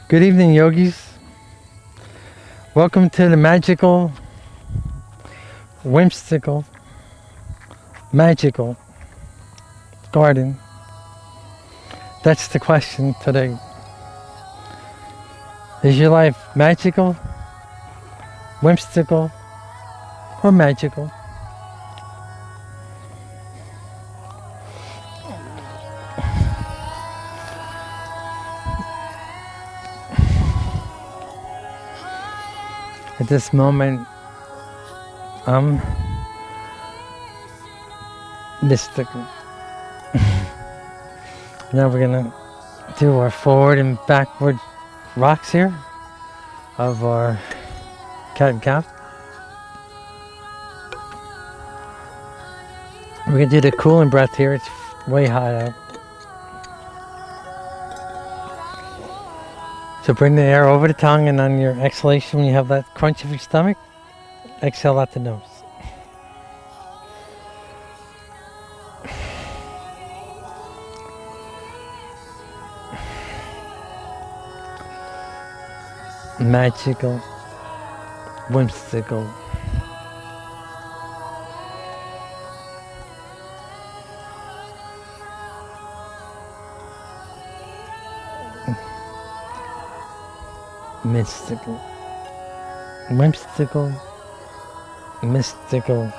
Good evening, yogis. Welcome to the magical, whimsical, magical garden. That's the question today. Is your life magical, whimsical, or magical? At this moment, I'm mystical. Now we're gonna do our forward and backward rocks here of our cat and cow. We're gonna do the cooling breath here. It's way hot out. So bring the air over the tongue, and on your exhalation, when you have that crunch of your stomach, exhale out the nose. Magical, whimsical. Mystical, whimsical, mystical,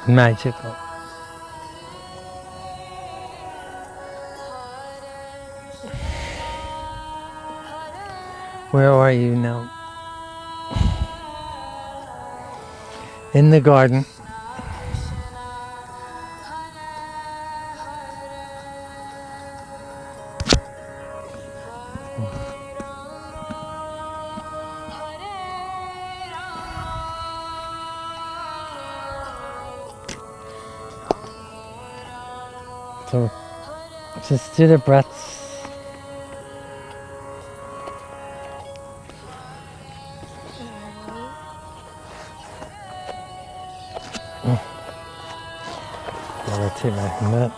magical. Where are you now? In the garden. So just do the breaths. I'll take my minute.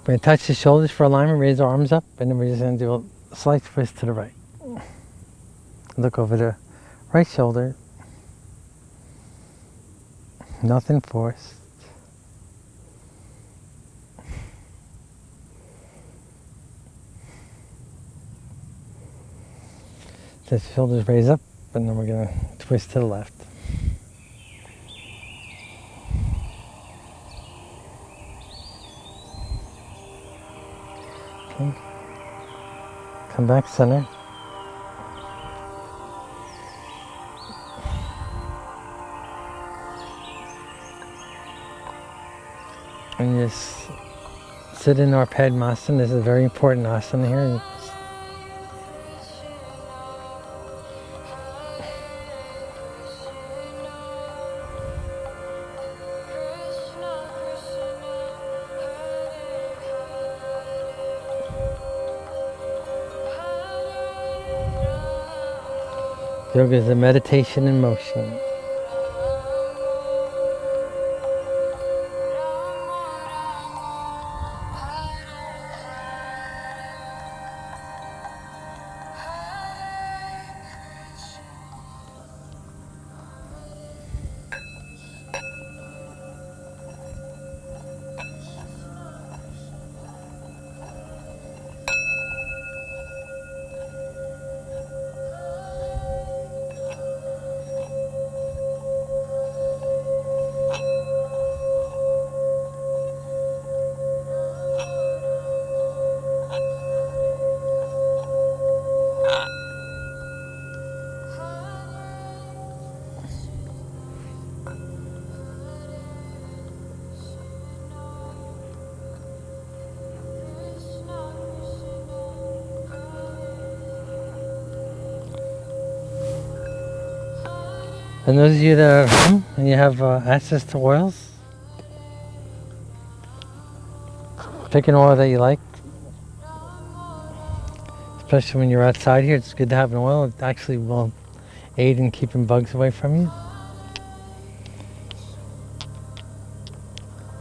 We're going to touch the shoulders for alignment, raise our arms up, and then we're just going to do a slight twist to the right. Look over the right shoulder. Nothing forced. The shoulders raise up, and then we're going to twist to the left. Okay. Come back center. And just sit in our Padmasana. This is a very important asana here. Yoga is a meditation in motion. And those of you that are at home and you have access to oils, pick an oil that you like. Especially when you're outside here, it's good to have an oil. It actually will aid in keeping bugs away from you.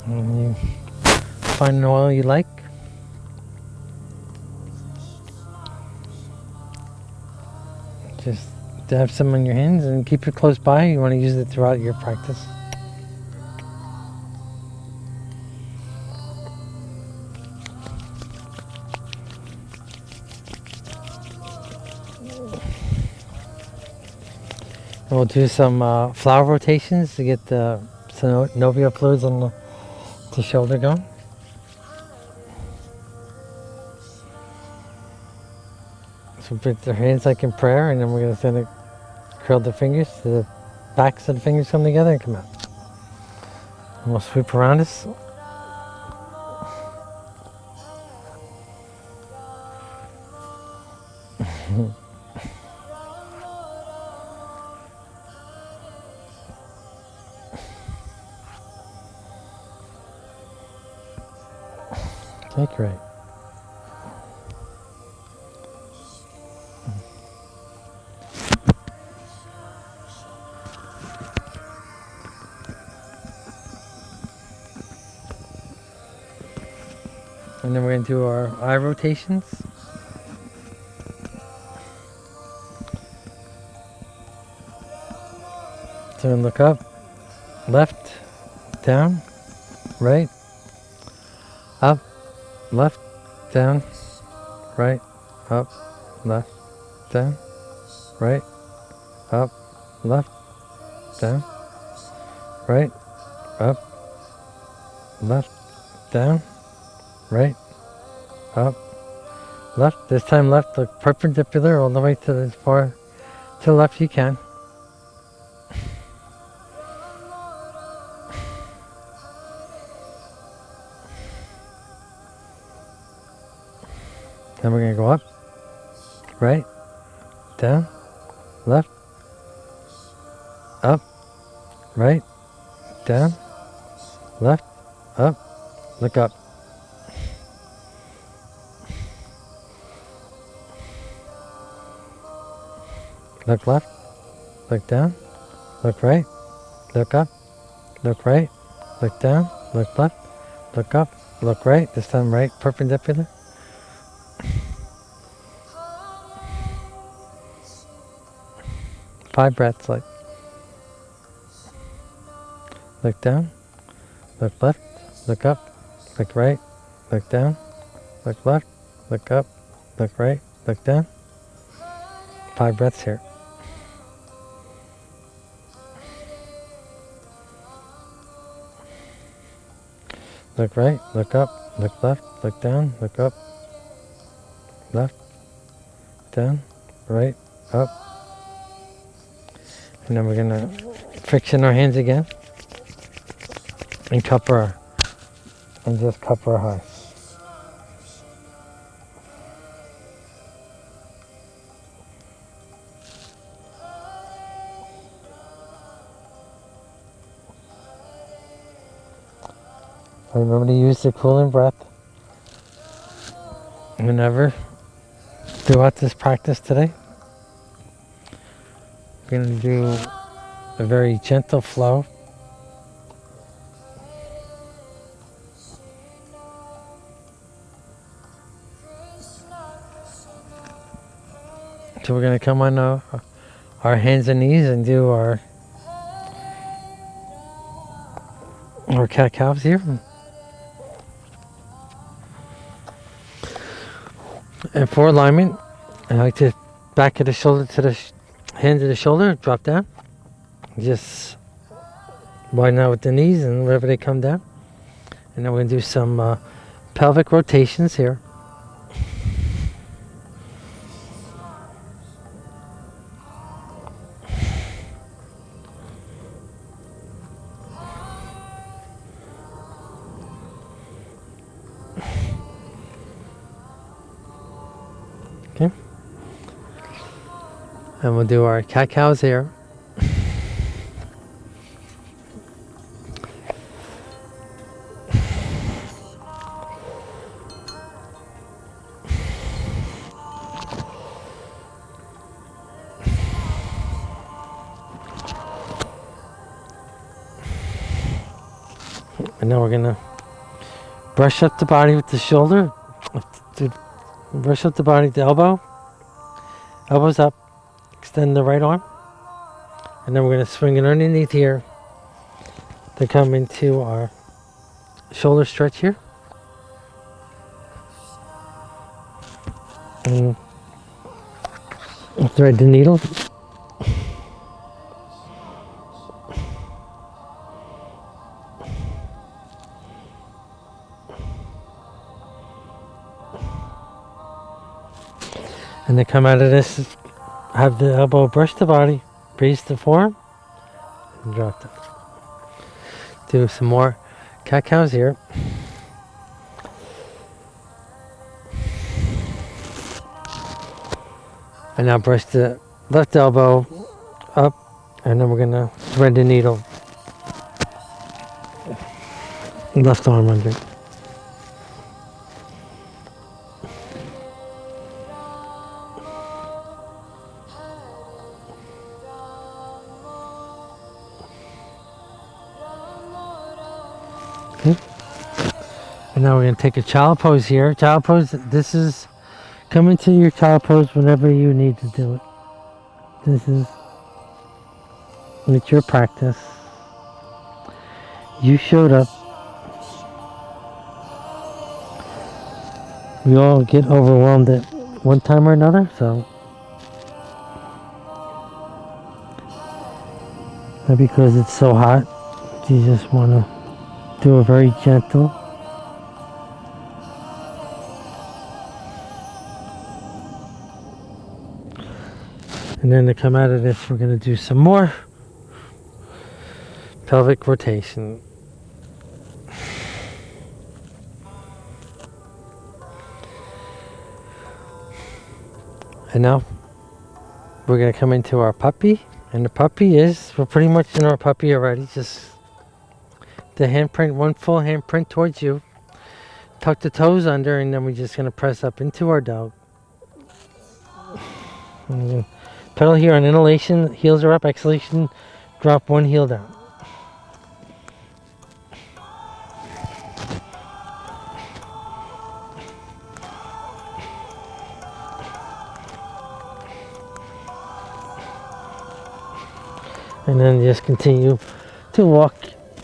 And you find an oil you like. Just dab some on your hands and keep it close by. You want to use it throughout your practice. And we'll do some flower rotations to get the synovial fluids on the shoulder going. So put their hands like in prayer, and then we're going to send it, curl the fingers to the backs of the fingers come together and come out. And we'll sweep around us. Okay, great. And then we're going to do our eye rotations. So we're going to look up, left, down, right, up, left, down, right, up, left, down, right, up, left, down, right, up, left, down, right, up, left. This time left, look perpendicular all the way to as far to the left you can. Then we're going to go up, right, down, left, up, right, down, left, up, look up. Look left, look down, look right, look up, look right, look down, look left, look up, look right, this time right, perpendicular. Five breaths, like. Look down, look left, look up, look right, look down, look left, look up, look right, look down. 5 breaths here. Look right, look up, look left, look down, look up, left, down, right, up. And then we're going to friction our hands again and cup our, and just cup our heart. Remember to use the cooling breath whenever throughout this practice today. We're going to do a very gentle flow. So we're going to come on our hands and knees and do our cat-cows here. And for alignment, I like to back of the shoulder to the hand to the shoulder, drop down. Just widen out with the knees and wherever they come down. And then we're going to do some pelvic rotations here. Okay. And we'll do our cat-cows here. And now we're gonna brush up the body with the shoulder. Brush up the body with the elbow. Elbows up. Extend the right arm. And then we're gonna swing it underneath here to come into our shoulder stretch here. And thread the needle. And then come out of this, have the elbow brush the body, raise the forearm, and drop down. Do some more cat cows here. And now brush the left elbow up, and then we're gonna thread the needle. Left arm under. Okay. And now we're going to take a child pose here. Child pose, this is, come into your child pose whenever you need to do it. This is, it's your practice. You showed up. We all get overwhelmed at one time or another, so. Not because it's so hot, you just want to do a very gentle. And then to come out of this, we're going to do some more pelvic rotation. And now we're going to come into our puppy. And the puppy is, we're pretty much in our puppy already. Just the handprint, one full handprint towards you. Tuck the toes under, and then we're just going to press up into our dog. Pedal here on inhalation, heels are up. Exhalation, drop one heel down. And then just continue to walk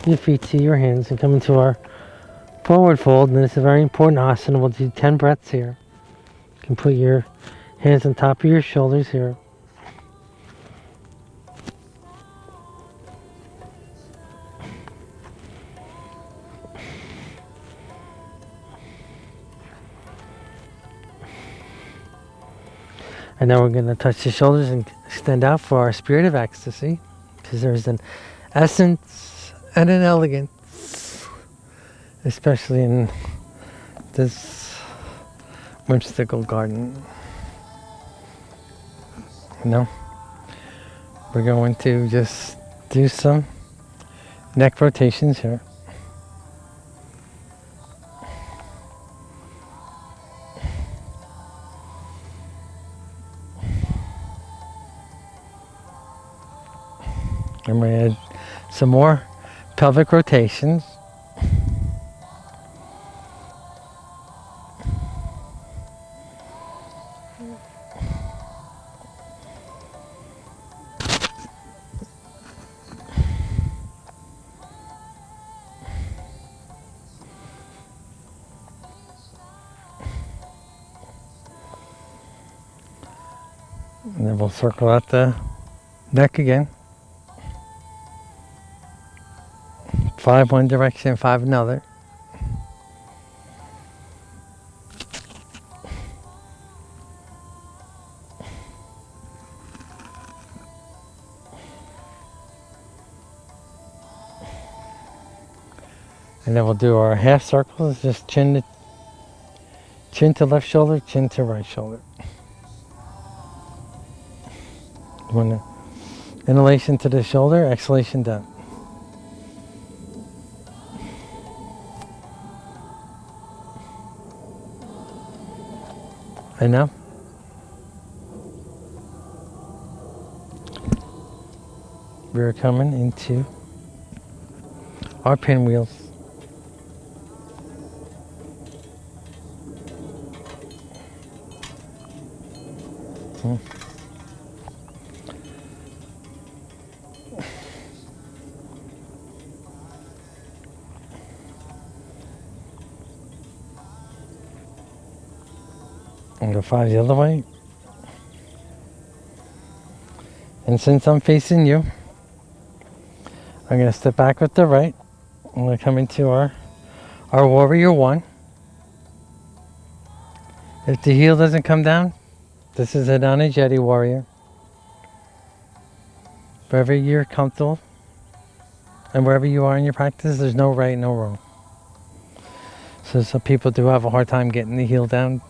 your feet to your hands and come into our forward fold. And it's a very important asana. We'll do 10 breaths here. You can put your hands on top of your shoulders here. And now we're going to touch the shoulders and extend out for our spirit of ecstasy. Because there's an essence and an elegance, especially in this Whimsical garden. You know, we're going to just do some neck rotations here. I'm going to add some more pelvic rotations. And then we'll circle out the neck again. 5 one direction, 5 another. And then we'll do our half circles, just chin to left shoulder, chin to right shoulder. You want to inhalation to the shoulder, exhalation down. And now, we're coming into our pinwheels. Hmm. And go 5 the other way. And since I'm facing you, I'm going to step back with the right. I'm going to come into our warrior 1. If the heel doesn't come down, this is a Danajeti warrior. Wherever you're comfortable and wherever you are in your practice, there's no right, no wrong. So some people do have a hard time getting the heel down.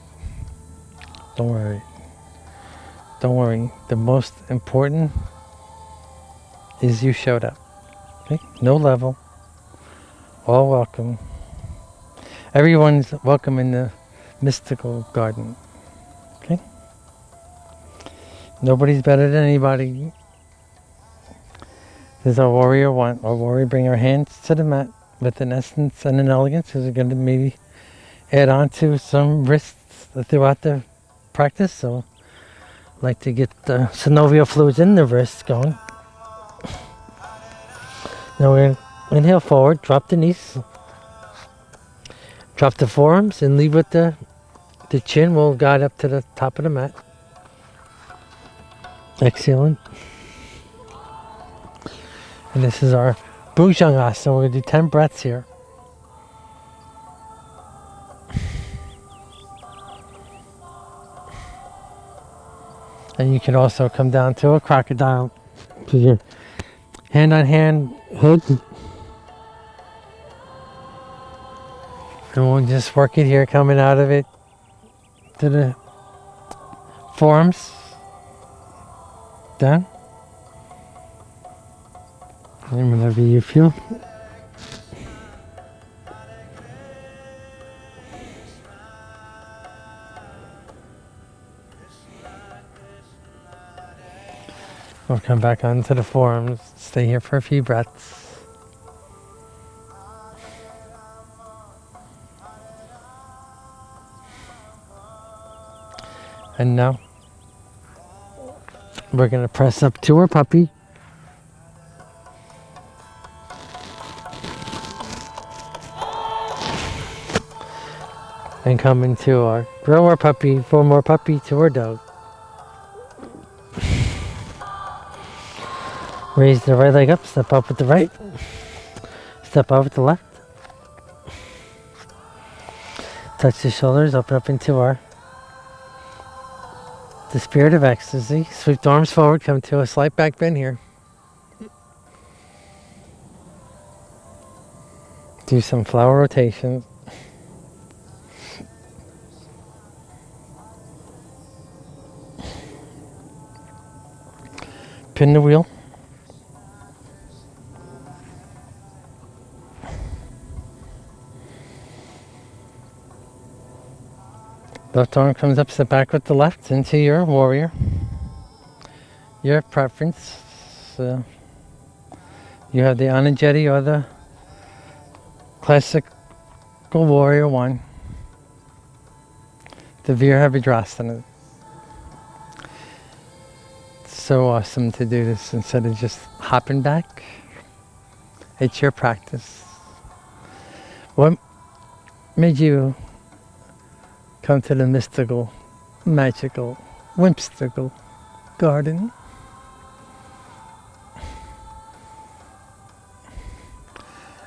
Don't worry. Don't worry. The most important is you showed up. Okay? No level. All welcome. Everyone's welcome in the mystical garden. Okay? Nobody's better than anybody. This is our warrior 1. Our warrior bring our hands to the mat with an essence and an elegance, because we're going to maybe add on to some wrists throughout the practice. So I like to get the synovial fluids in the wrists going. Now we're going to inhale forward, drop the knees, drop the forearms, and leave with the chin. We'll guide up to the top of the mat. Exhaling. And this is our Bhujangasana. We're going to do 10 breaths here. And you can also come down to a crocodile. So your hand on hand, head. And we'll just work it here, coming out of it to the forearms. Down. And whenever you feel. We'll come back onto the forearms. Stay here for a few breaths. And now we're going to press up to our puppy. And come into our grow our puppy, form more puppy to our dog. Raise the right leg up, step up with the right, step up with the left. Touch the shoulders, open up into the spirit of ecstasy. Sweep the arms forward, come to a slight back bend here. Do some flower rotations. Pin the wheel. Left arm comes up, step back with the left into your warrior. Your preference. So you have the Anajeti or the classical warrior 1. The Virabhadrasana. It's so awesome to do this instead of just hopping back. It's your practice. What made you come to the mystical, magical, whimsical garden?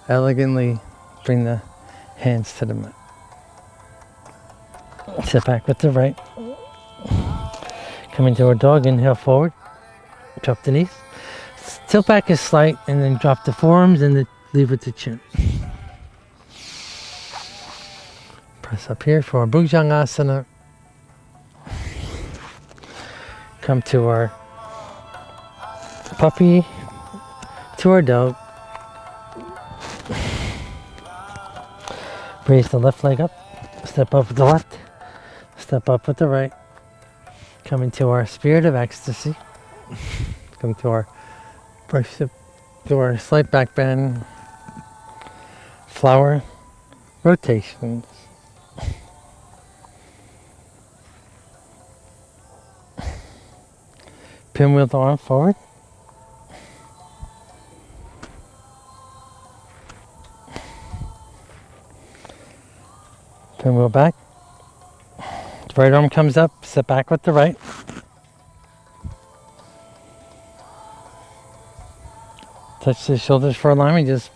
Elegantly bring the hands to the mat. Sit back with the right. Come into a dog, inhale forward. Drop the knees. Tilt back is slight, and then drop the forearms and leave with the chin. Press up here for our Bhujangasana. Come to our puppy, to our dog. Raise the left leg up. Step up with the left. Step up with the right. Come into our spirit of ecstasy. Come to our slight back bend. Flower rotations. Pinwheel the arm forward. Pinwheel back. The right arm comes up, step back with the right. Touch the shoulders for alignment, just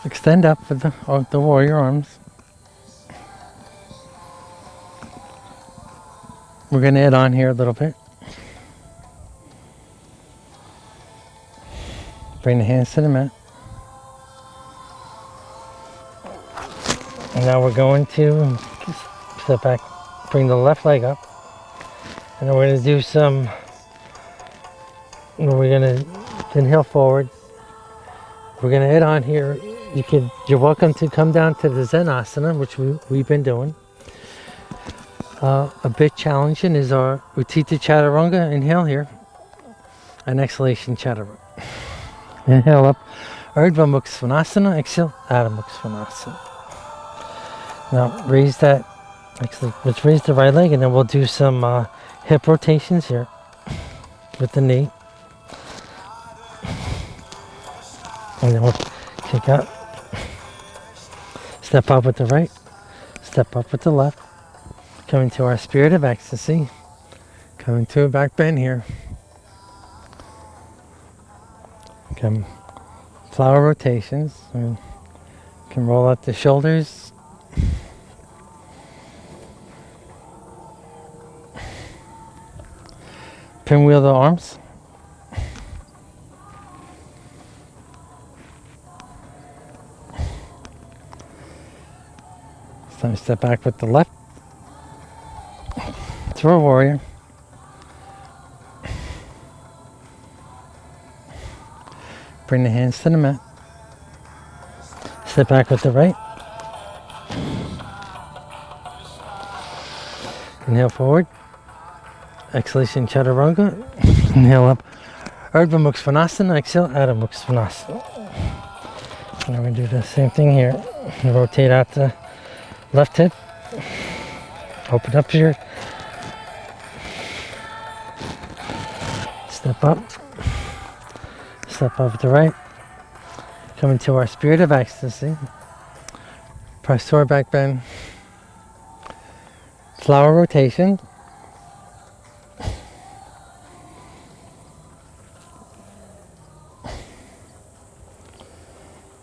extend up with the warrior arms. We're going to add on here a little bit. Bring the hands to the mat. And now we're going to step back, bring the left leg up. And then we're going to do some, we're going to inhale forward. We're going to add on here, you're welcome to come down to the Zen Asana, which we've been doing. A bit challenging is our Utthita Chaturanga, inhale here, and exhalation Chaturanga. Inhale up, Urdhva Mukha Svanasana, exhale, Adho Mukha Svanasana. Now raise that, actually let's raise the right leg and then we'll do some hip rotations here with the knee. And then we'll kick out, step up with the right, step up with the left. Coming to our spirit of ecstasy. Coming to a back bend here. Come flower rotations. We can roll out the shoulders. Pinwheel the arms. It's time to step back with the left. For a warrior. Bring the hands to the mat. Step back with the right. Inhale forward. Exhalation Chaturanga. Inhale up. Urdhva Mukha Svanasana. Exhale Adho Mukha Svanasana. And we're going to do the same thing here. Rotate out the left hip. Open up here. Step up with the right, coming to our spirit of ecstasy, press to our back bend, flower rotation,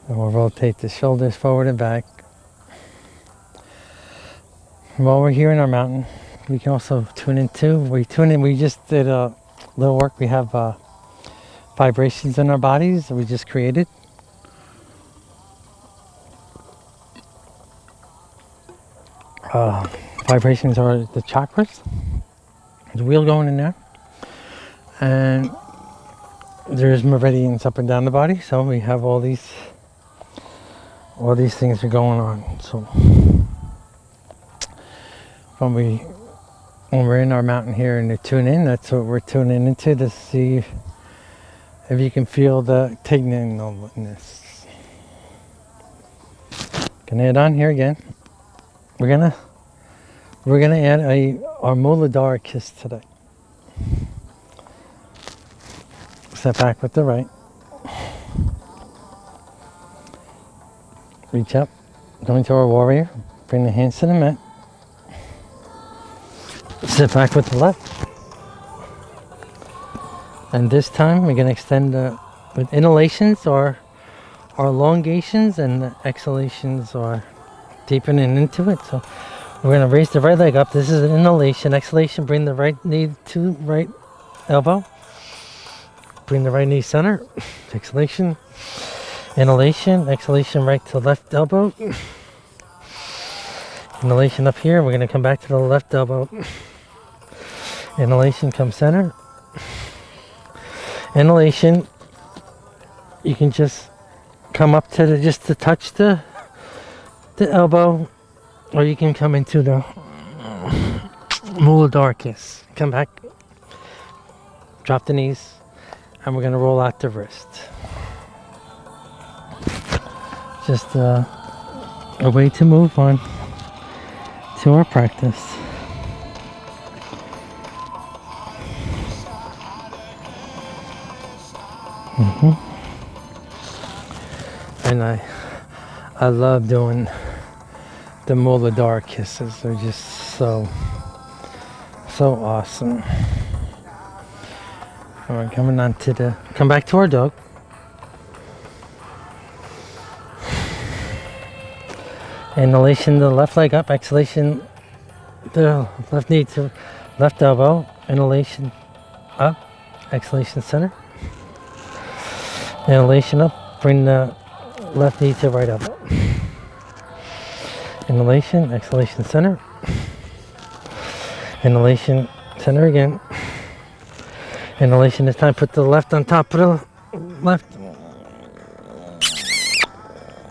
and we'll rotate the shoulders forward and back. While we're here in our mountain, we can also tune into, we just did a little work. We have vibrations in our bodies that we just created. Vibrations are the chakras. There's a wheel going in there. And there's meridians up and down the body. So we have all these things are going on. So when we're in our mountain here and to tune in, that's what we're tuning into, to see if you can feel the tightness. Gonna add on here again. We're gonna add our Muladhara kiss today. Step back with the right. Reach up, going to our warrior. Bring the hands to the mat. Step back with the left. And this time we're going to extend with inhalations or elongations, and the exhalations are deepening into it. So we're going to raise the right leg up. This is an inhalation. Exhalation, bring the right knee to right elbow. Bring the right knee center. Exhalation. Inhalation. Exhalation, right to left elbow. Inhalation up here. We're going to come back to the left elbow. Inhalation, come center. Inhalation, you can just come up to just to touch the elbow, or you can come into the Muladhara kiss. Come back, drop the knees, and we're going to roll out the wrist. Just a way to move on to our practice. And I love doing the Muladhara kisses. They're just so awesome. All right, coming on to come back to our dog. Inhalation, the left leg up. Exhalation, the left knee to left elbow. Inhalation up. Exhalation center. Inhalation up. Bring the left knee to right elbow. Inhalation, exhalation center. Inhalation, center again. Inhalation this time, put the left on top of the left.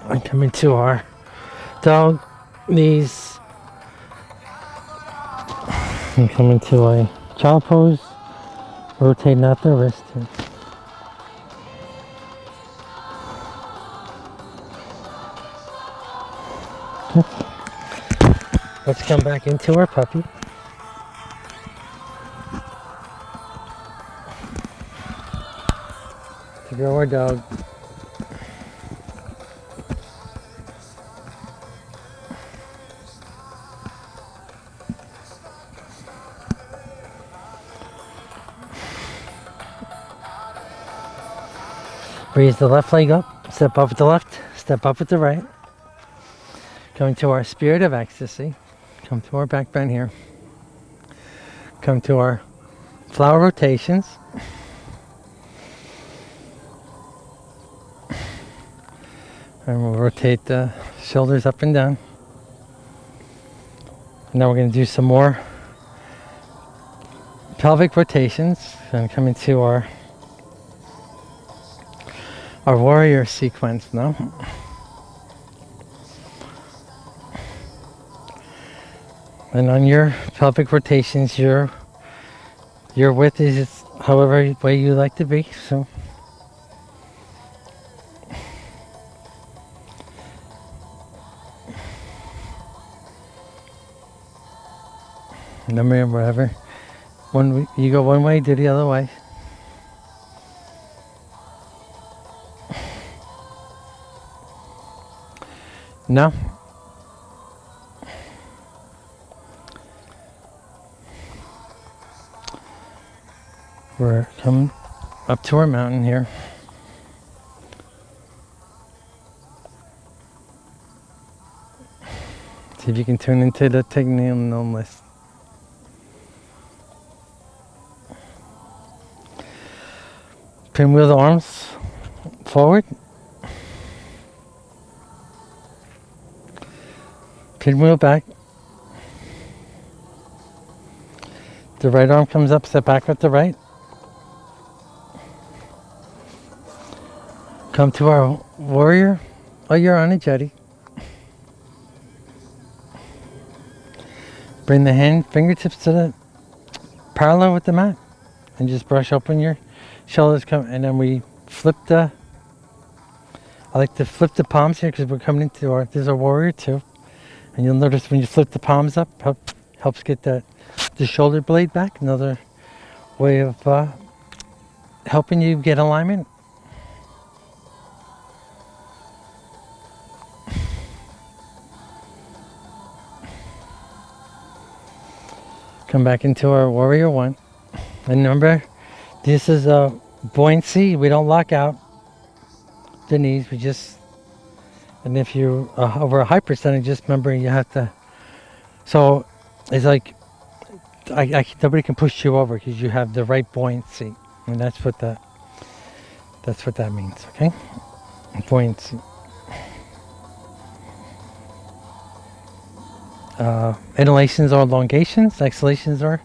And come into our dog, knees. And come into a child pose. Rotating out the wrist. Let's come back into our puppy. To grow our dog. Raise the left leg up, step up with the left, step up with the right. Coming to our spirit of ecstasy. Come to our back bend here. Come to our flower rotations. And we'll rotate the shoulders up and down. Now we're going to do some more pelvic rotations. And come into our warrior sequence now. And on your pelvic rotations, your width is however way you like to be. So remember, whatever. You go one way, do the other way. Now, we're coming up to our mountain here. See if you can tune into the technical list. Pinwheel the arms forward. Pinwheel back. The right arm comes up, step back with the right. Come to our warrior. Oh, you're on a jetty. Bring the fingertips to the parallel with the mat. And just brush open your shoulders. And then we flip the... I like to flip the palms here because we're coming into our... There's a warrior too. And you'll notice when you flip the palms up, helps get the shoulder blade back. Another way of helping you get alignment. Come back into our warrior one. And remember, this is a buoyancy. We don't lock out the knees. We just... And if you're over a high percentage, just remember you have to. So it's like nobody can push you over because you have the right buoyancy, and that's what that means. Okay, buoyancy. Inhalations are elongations. Exhalations are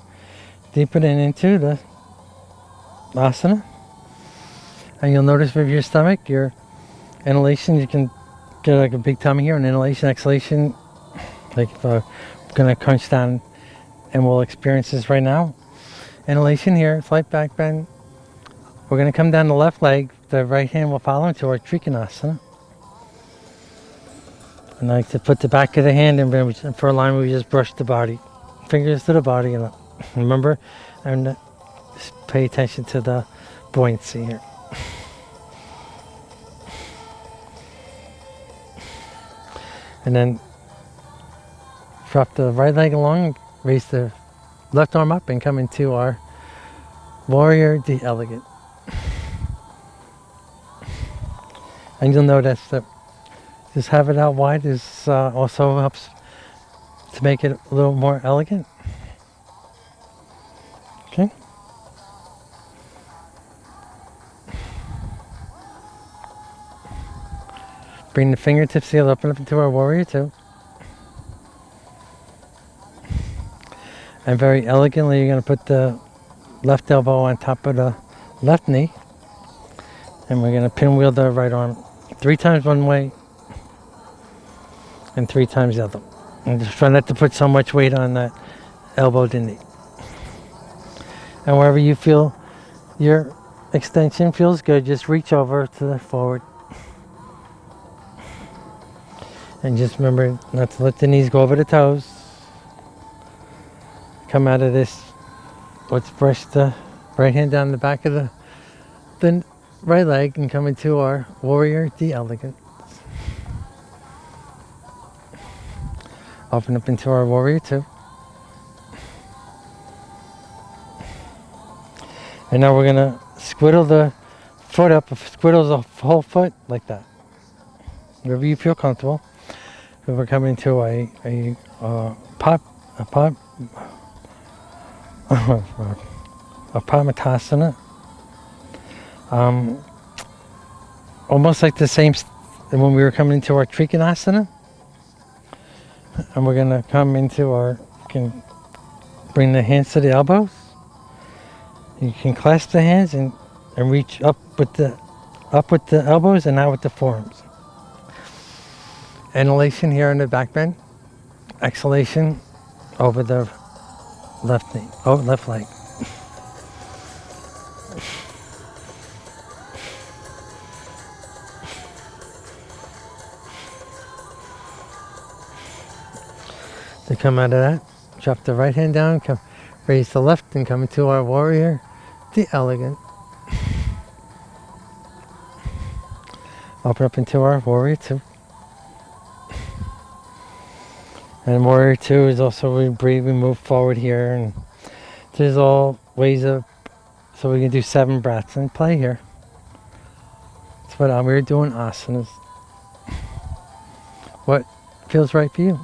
deepening into the asana. And you'll notice with your stomach, your inhalation, you can get like a big tummy here, and inhalation, exhalation, like if I'm gonna crunch down, and we'll experience this right now. Inhalation here, slight back bend. We're gonna come down the left leg, the right hand will follow into our Trikonasana. And I like to put the back of the hand in, and for alignment we just brush the body, fingers to the body, and remember, and just pay attention to the buoyancy here. And then drop the right leg along, raise the left arm up, and come into our Warrior the Elegant. And you'll notice that just have it out wide is also helps to make it a little more elegant. Okay. Bring the fingertips heel up into our Warrior Two. And very elegantly, you're going to put the left elbow on top of the left knee. And we're going to pinwheel the right arm 3 times one way and 3 times the other. And just try not to put so much weight on that elbow to knee. And wherever you feel your extension feels good, just reach over to the forward. And just remember not to let the knees go over the toes. Come out of this. Let's brush the right hand down the back of the right leg and come into our Warrior the Elegant. Open up into our Warrior Two. And now we're gonna squiddle the foot up, squiddle the whole foot like that. Wherever you feel comfortable. So we're coming to a Padmatasana. Almost like the same when we were coming into our Trikonasana. And we're gonna come into our, you can bring the hands to the elbows. You can clasp the hands and reach up with the elbows and out with the forearms. Inhalation here in the back bend. Exhalation over the left knee, left leg. To come out of that, drop the right hand down, raise the left and come into our Warrior the Elegant. Open up into our Warrior Two. And Warrior Two is also we breathe, we move forward here, and there's all ways of, so we can do 7 breaths and play here. That's what we're doing asanas. What feels right for you?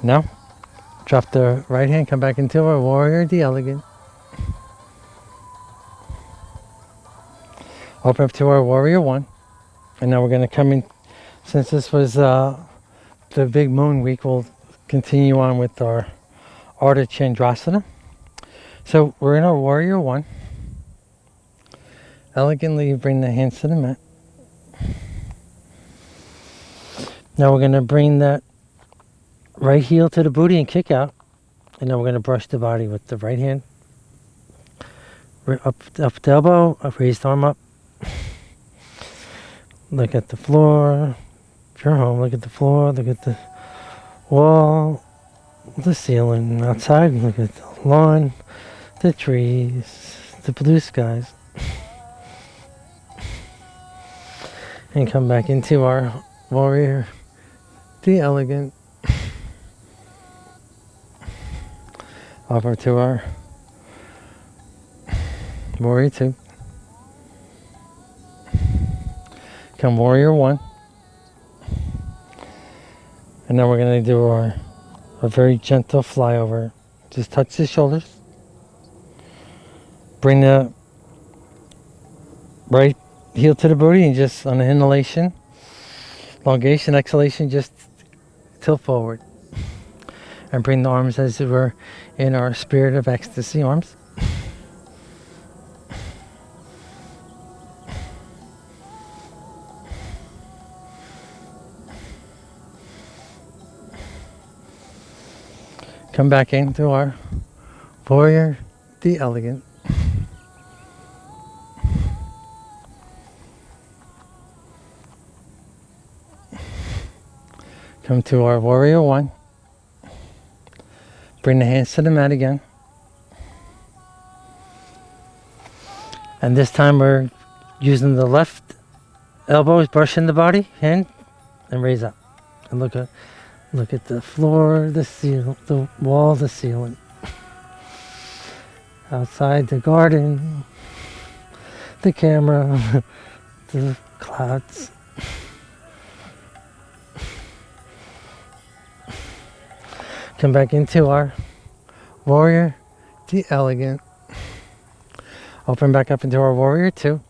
Now, drop the right hand, come back into our Warrior the Elegant. Open up to our Warrior One. And now we're going to come in, since this was the big moon week, we'll continue on with our Ardha Chandrasana. So we're in our Warrior One. Elegantly bring the hands to the mat. Now we're going to bring that right heel to the booty and kick out. And then we're going to brush the body with the right hand. Up the elbow, raised arm up. Look at the floor. If you're home, look at the floor. Look at the wall, the ceiling. Outside, look at the lawn, the trees, the blue skies. And come back into our Warrior the Elegant. Over to our Warrior Two. Come Warrior One. And then we're going to do a very gentle flyover. Just touch the shoulders. Bring the right heel to the booty and just on the inhalation, elongation, exhalation, just tilt forward. And bring the arms as it were in our Spirit of Ecstasy arms. Come back into our Warrior the Elegant. Come to our Warrior One. Bring the hands to the mat again. And this time we're using the left elbows, brushing the body, hand, and raise up. And look at the floor, the ceiling, the wall, the ceiling. Outside, the garden, the camera, the clouds. Come back into our warrior, the elegant. Open back up into our warrior 2.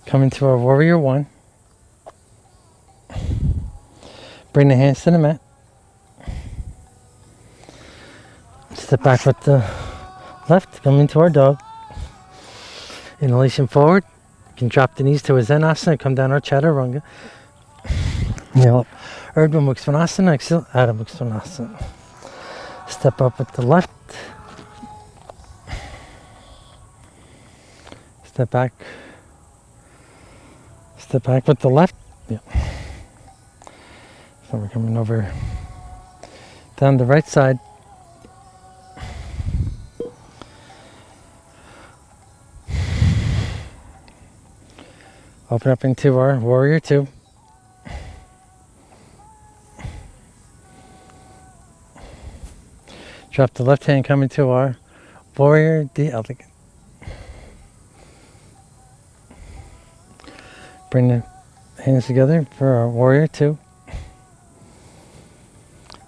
Come into our warrior 1. Bring the hands to the mat. Step back with the left. Come into our dog. Inhalation forward. You can drop the knees to a Zen Asana and come down our Chaturanga. Inhale, Urdhva Mukha Svanasana. Exhale, Adho Mukha Svanasana. Step up with the left. Step back. Step back with the left. Yeah. So we're coming over down the right side. Open up into our warrior 2. Drop the left hand, come into our warrior, the elegant. Bring the hands together for our warrior 2.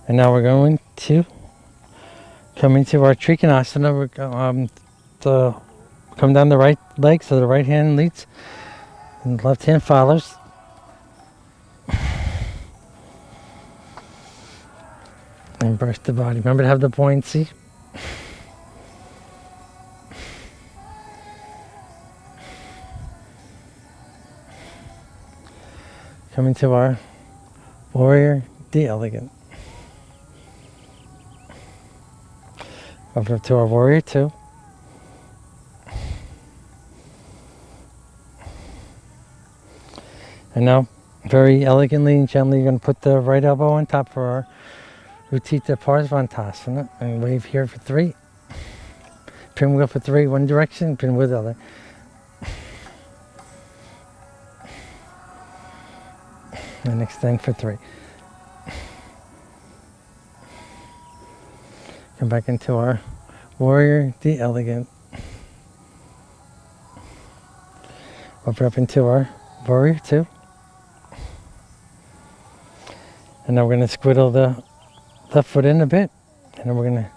And now we're going to come into our Trikonasana. We're going to come down the right leg, so the right hand leads and the left hand follows. And brush the body. Remember to have the buoyancy. Come into our warrior, the elegant. Over to our warrior 2. And now, very elegantly and gently, you're going to put the right elbow on top for our Utthita Parsvantasana and wave here for 3. Pinwheel for 3, one direction, pinwheel the other. And extend for 3. Come back into our warrior, the elegant. Open up into our warrior 2. And now we're going to squiddle the left foot in a bit. And then we're going to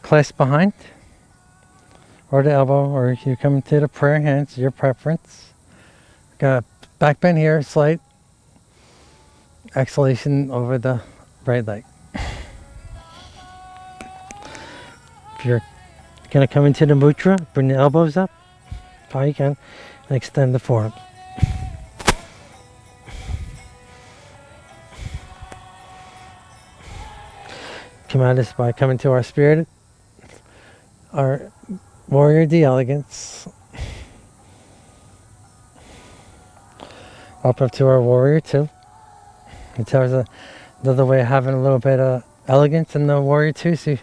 clasp behind. Or the elbow. Or you come into the prayer hands, your preference. Got a back bend here, slight exhalation over the right leg. If you're going to come into the mudra, bring the elbows up. How you can. And extend the forearms. Come out of this by coming to our spirit, our warrior, the elegance. Up to our warrior 2. It's another way of having a little bit of elegance in the warrior 2. So you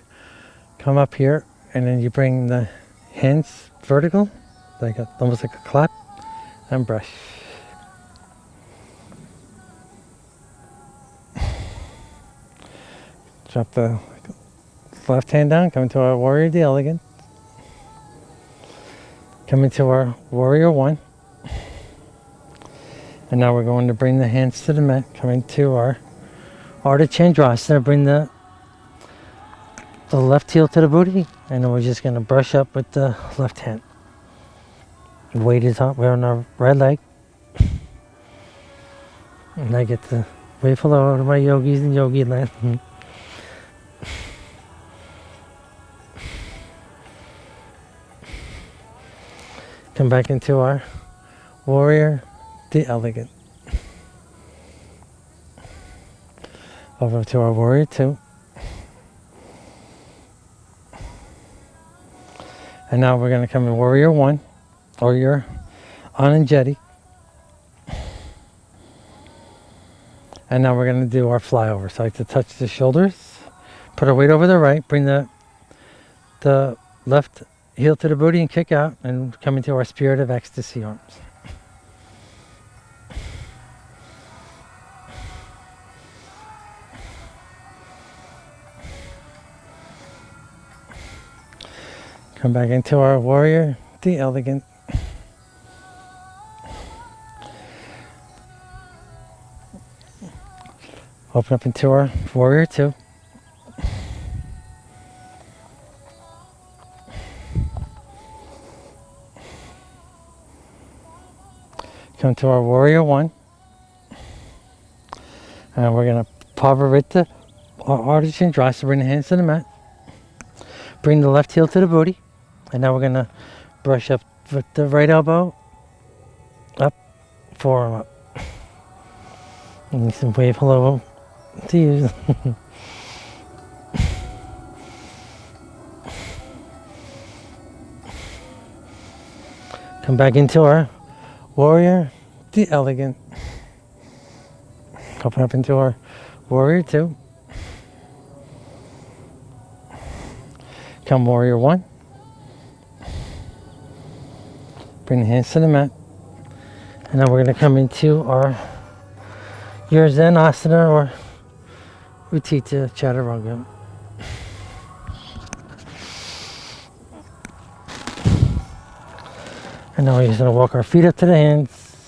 come up here and then you bring the hands vertical, almost like a clap, and brush. Drop the left hand down, come into our warrior, the elegant. Come into our warrior 1. And now we're going to bring the hands to the mat, come into our Ardha Chandrasana, bring the left heel to the booty, and then we're just going to brush up with the left hand. Weight is up, we're on our right leg. And I get to wave hello to my yogis in yogi land. Come back into our warrior, the elegant. Over to our warrior 2. And now we're going to come in warrior 1, or your Ananjali. And now we're going to do our flyover. So I like to touch the shoulders, put our weight over the right, bring the left heel to the booty and kick out, and come into our Spirit of Ecstasy arms. Come back into our Warrior, the Elegant. Open up into our Warrior 2. Come to our Warrior 1. And we're going to hover with the artisan dry. So bring the hands to the mat. Bring the left heel to the booty. And now we're going to brush up with the right elbow. Up. Forearm up. And you can wave hello to you. Come back into our Warrior, the Elegant. Open up into our Warrior 2. Come Warrior 1. Bring the hands to the mat. And now we're going to come into your Zen Asana or Utthita Chaturanga. And now we're just going to walk our feet up to the hands.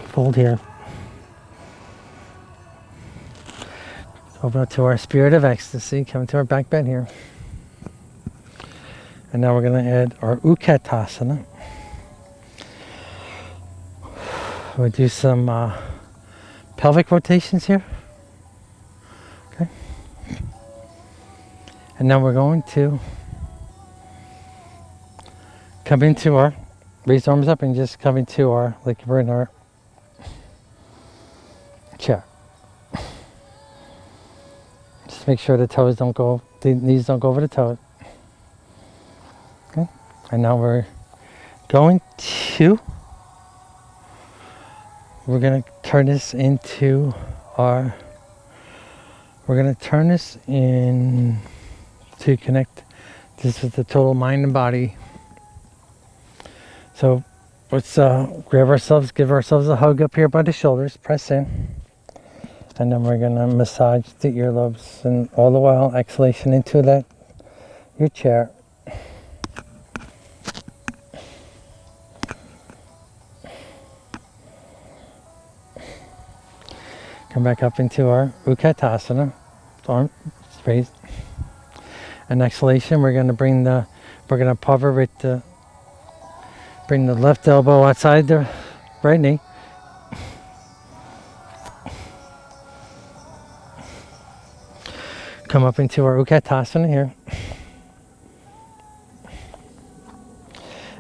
Fold here. Open up to our Spirit of Ecstasy. Come to our back bend here. And now we're going to add our Utkatasana. We'll do some pelvic rotations here. Okay. And now we're going to come into our, raise arms up and just come into our, like we're in our chair. Just make sure the toes don't go, the knees don't go over the toes. Okay. And now we're going to, we're going to turn this into our, we're going to turn this in to connect this with the total mind and body. So let's give ourselves a hug up here by the shoulders, press in. And then we're going to massage the earlobes, and all the while exhalation into that, your chair. Come back up into our Utkatasana, arm raised. And exhalation, we're going to hover with the, bring the left elbow outside the right knee. Come up into our Utkatasana here.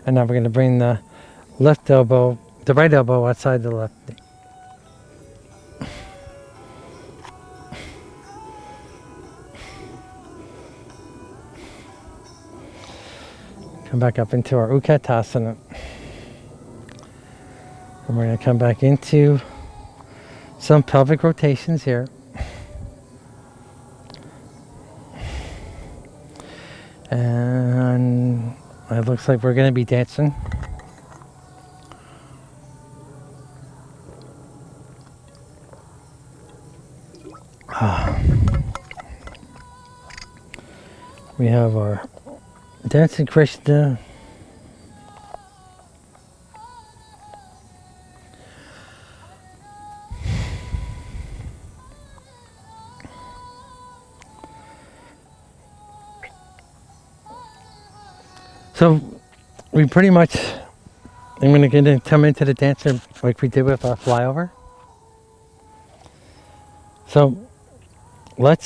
And now we're going to bring the left elbow, the right elbow outside the left knee. Come back up into our Utkatasana. And we're going to come back into some pelvic rotations here. And it looks like we're going to be dancing. We have our Dancing Krishna. So we pretty much, I'm going to come into the dancer like we did with our flyover. So we're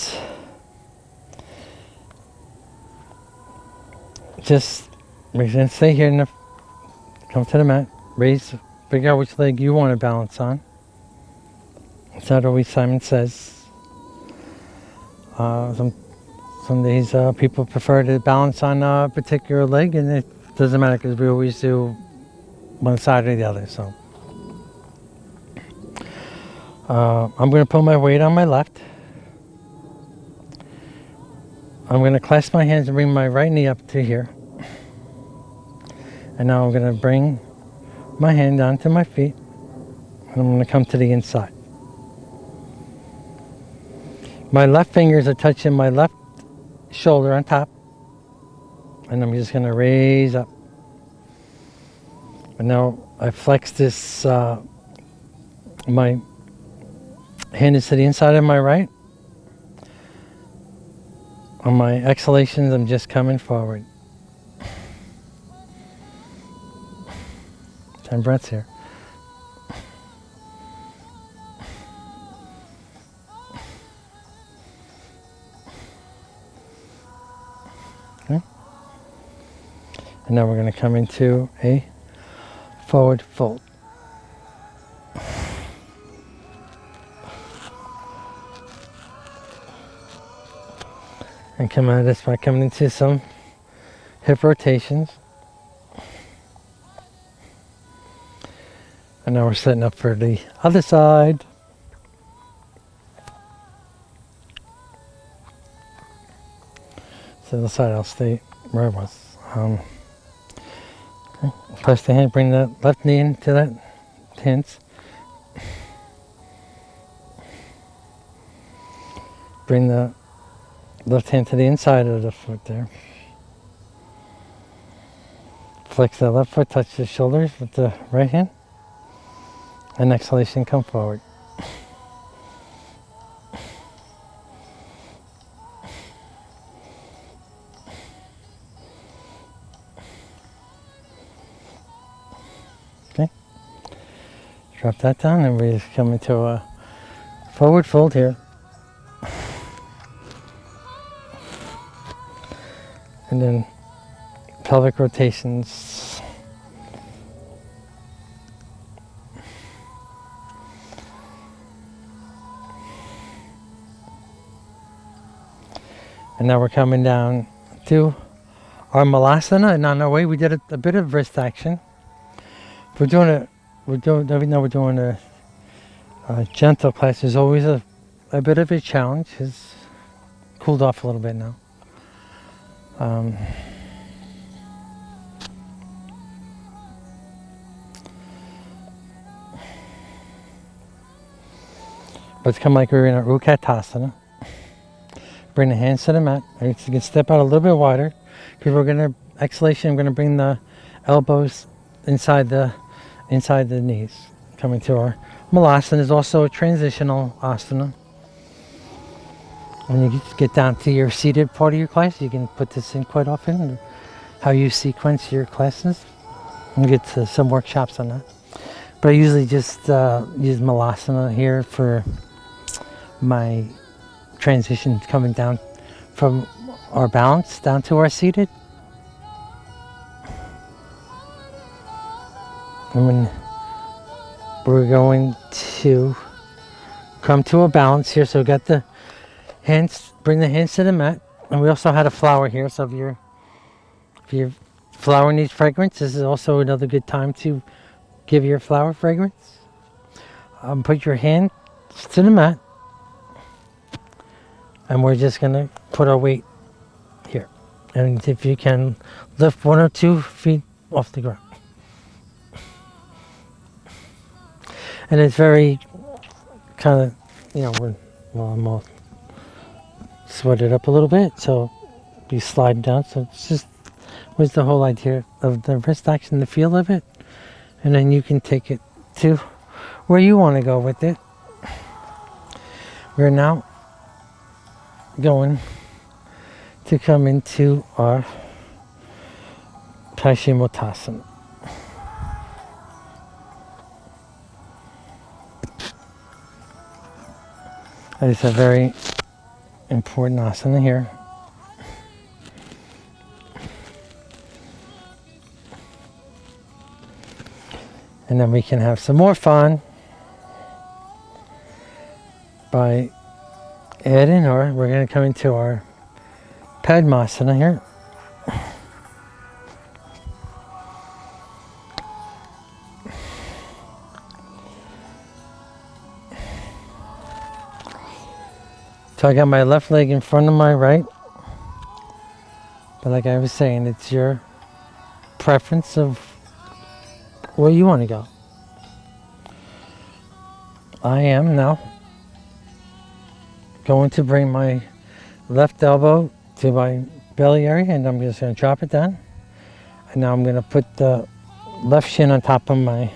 going to stay here and come to the mat, figure out which leg you want to balance on. It's not always Simon Says. Some days people prefer to balance on a particular leg, and it doesn't matter because we always do one side or the other. So I'm going to put my weight on my left. I'm going to clasp my hands and bring my right knee up to here. And now I'm going to bring my hand onto my feet. And I'm going to come to the inside. My left fingers are touching my left shoulder on top. And I'm just going to raise up. And now I flex this, my hand is to the inside of my right. On my exhalations, I'm just coming forward. 10 breaths here. Okay. And now we're going to come into a forward fold. And come out of this by coming into some hip rotations. And now we're setting up for the other side. So the side I'll stay where I was. Okay. Press the hand, bring the left knee into that tense. Bring the left hand to the inside of the foot there. Flex the left foot, touch the shoulders with the right hand. And exhalation, come forward. Okay. Drop that down and we just come into a forward fold here. And then pelvic rotations. And now we're coming down to our malasana, and on our way we did a bit of wrist action. We're doing even though we're doing a gentle class, there's always a bit of a challenge. It's cooled off a little bit now. But it's kind of like we're in a Utkatasana. Bring the hands to the mat. You can step out a little bit wider because we're going to, exhalation, I'm going to bring the elbows inside the knees. Coming to our malasana is also a transitional asana. When you get down to your seated part of your class, you can put this in quite often, how you sequence your classes. We'll get to some workshops on that. But I usually just use malasana here for my transition coming down from our balance down to our seated. And when we're going to come to a balance here, so we got the hands, bring the hands to the mat, and we also had a flower here. So if your flower needs fragrance, this is also another good time to give your flower fragrance. Put your hands to the mat, and we're just gonna put our weight here. And if you can, lift 1 or 2 feet off the ground. And it's very kind of, I'm all sweated up a little bit, so you slide down. So it's just, what's the whole idea of the wrist action, the feel of it, and then you can take it to where you want to go with it. We're now going to come into our Paschimottanasana. It's a very important asana here. And then we can have some more fun by adding, or we're going to come into our Padmasana here. So I got my left leg in front of my right. But like I was saying, it's your preference of where you want to go. I am now going to bring my left elbow to my belly area, and I'm just going to drop it down. And now I'm going to put the left shin on top of my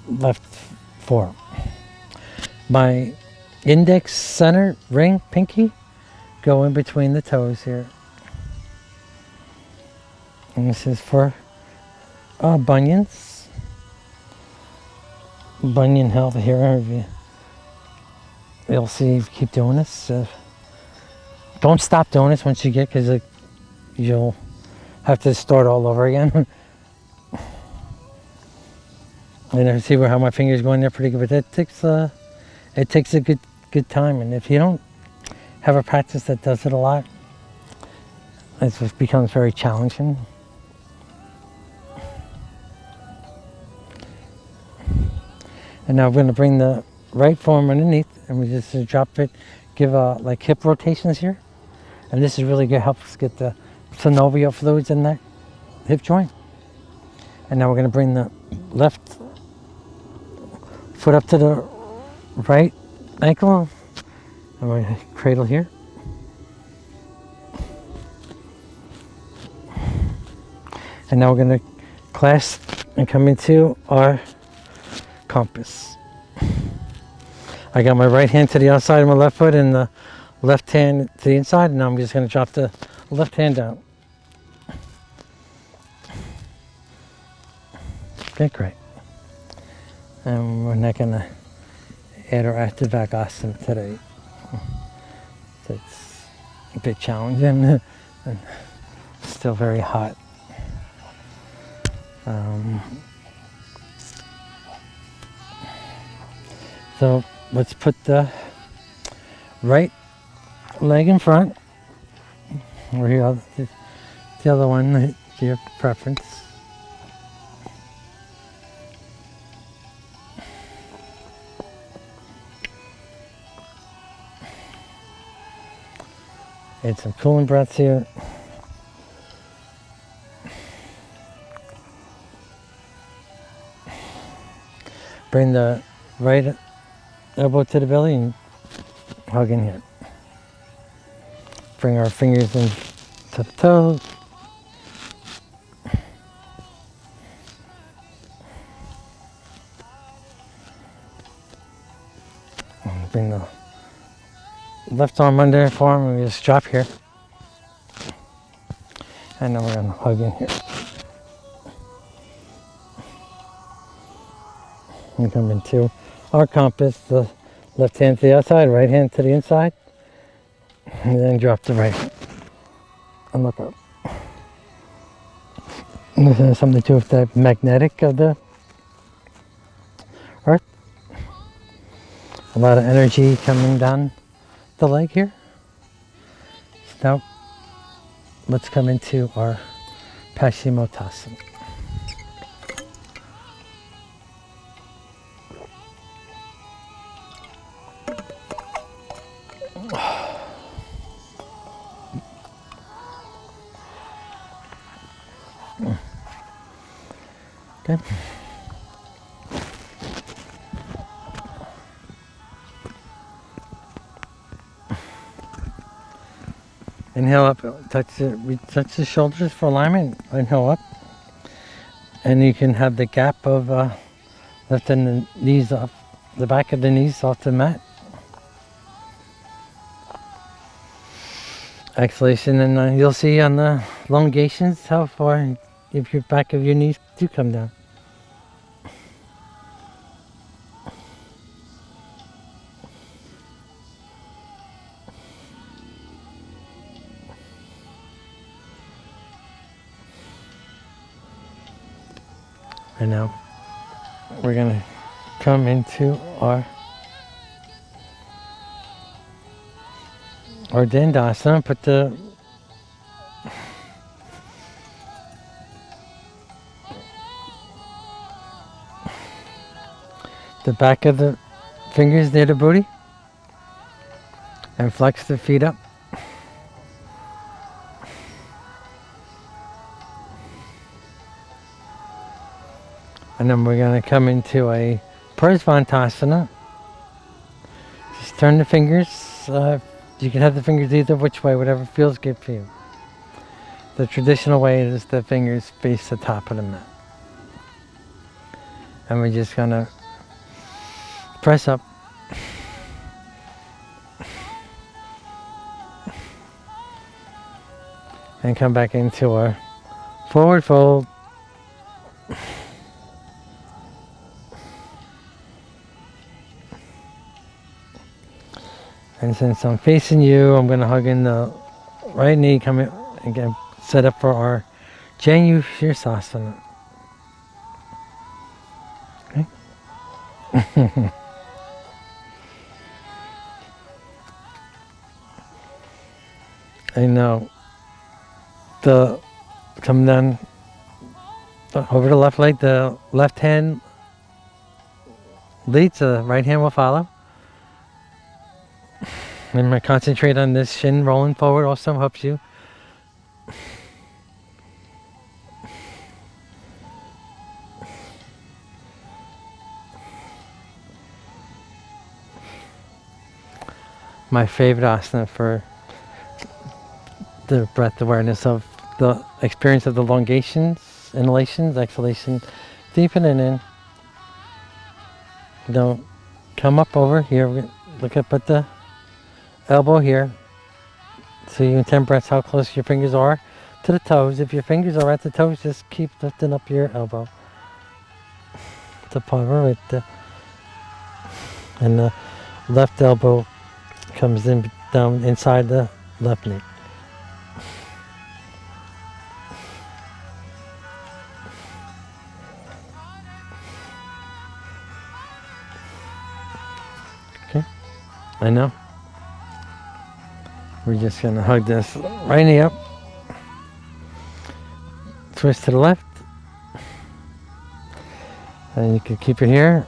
left forearm. My index, center, ring, pinky go in between the toes here. And this is for bunions. Bunion health here. You'll see if you keep doing this. Don't stop doing this once you get, because you'll have to start all over again. And I see how my fingers go in there pretty good, but it takes a good time. And if you don't have a practice that does it a lot, it becomes very challenging. And now I'm going to bring the right forearm underneath, and we just drop it, give like hip rotations here. And this is really good, helps get the synovial fluids in that hip joint. And now we're going to bring the left foot up to the right ankle, and we're going to cradle here. And now we're going to clasp and come into our compass. I got my right hand to the outside of my left foot and the left hand to the inside, and now I'm just going to drop the left hand down. Okay, great. And we're not going to add our active back asana today. It's a bit challenging and still very hot. So let's put the right leg in front, or the other one, to your preference. Add some cooling breaths here. Bring the right elbow to the belly and hug in here. Bring our fingers in to the toes. And bring the left arm under the forearm, and we just drop here. And then we're going to hug in here. And come into our compass, the left hand to the outside, right hand to the inside, and then drop the right hand and look up. And this has something to do with the magnetic of the earth. A lot of energy coming down the leg here. So now let's come into our Paschimottanasana. Okay. Inhale up, touch the shoulders for alignment. Inhale up, and you can have the gap of lifting the knees off, the back of the knees off the mat. Exhalation, and you'll see on the elongations how far if your back of your knees do come down. And now we're going to come into our Dandasana. Put the back of the fingers near the booty. And flex the feet up. And then we're going to come into a Prasvantasana. Just turn the fingers. You can have the fingers either which way, whatever feels good for you. The traditional way is the fingers face the top of the mat. And we're just going to press up. And come back into our forward fold. And since I'm facing you, I'm going to hug in the right knee, come in and get set up for our Janu Shirsasana. Okay. And now, come down over the left leg, the left hand leads, the right hand will follow. And I'm going to concentrate on this shin rolling forward, also helps you. My favorite asana for the breath awareness of the experience of the elongations, inhalations, exhalations, deepening in. Don't come up over here. Look up at the elbow here. So you can 10 breaths how close your fingers are to the toes. If your fingers are at the toes, just keep lifting up your elbow. The palm right there. And the left elbow comes in down inside the left knee. Okay, I know. We're just gonna hug this right knee up. Twist to the left. And you can keep it here,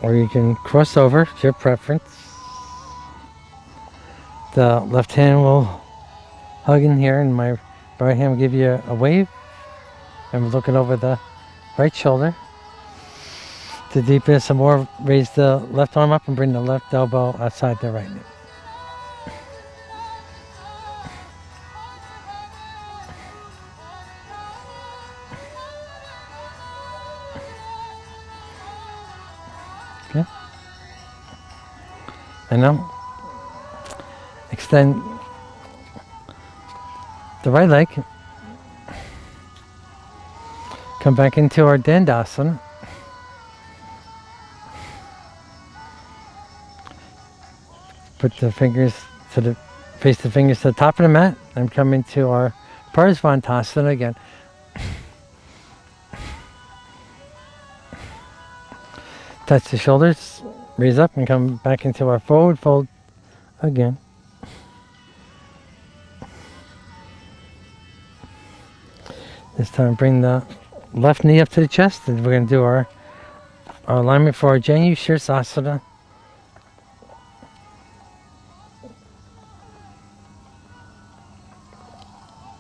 or you can cross over, it's your preference. The left hand will hug in here, and my right hand will give you a wave. And we're looking over the right shoulder. To deepen some more, raise the left arm up and bring the left elbow outside the right knee. Okay. And now, extend the right leg. Come back into our Dandasana. Put the fingers face the fingers to the top of the mat and come into our Prasvantasana again. Touch the shoulders, raise up and come back into our forward fold again. This time bring the left knee up to the chest, and we're going to do our alignment for our Janu Shirsasana.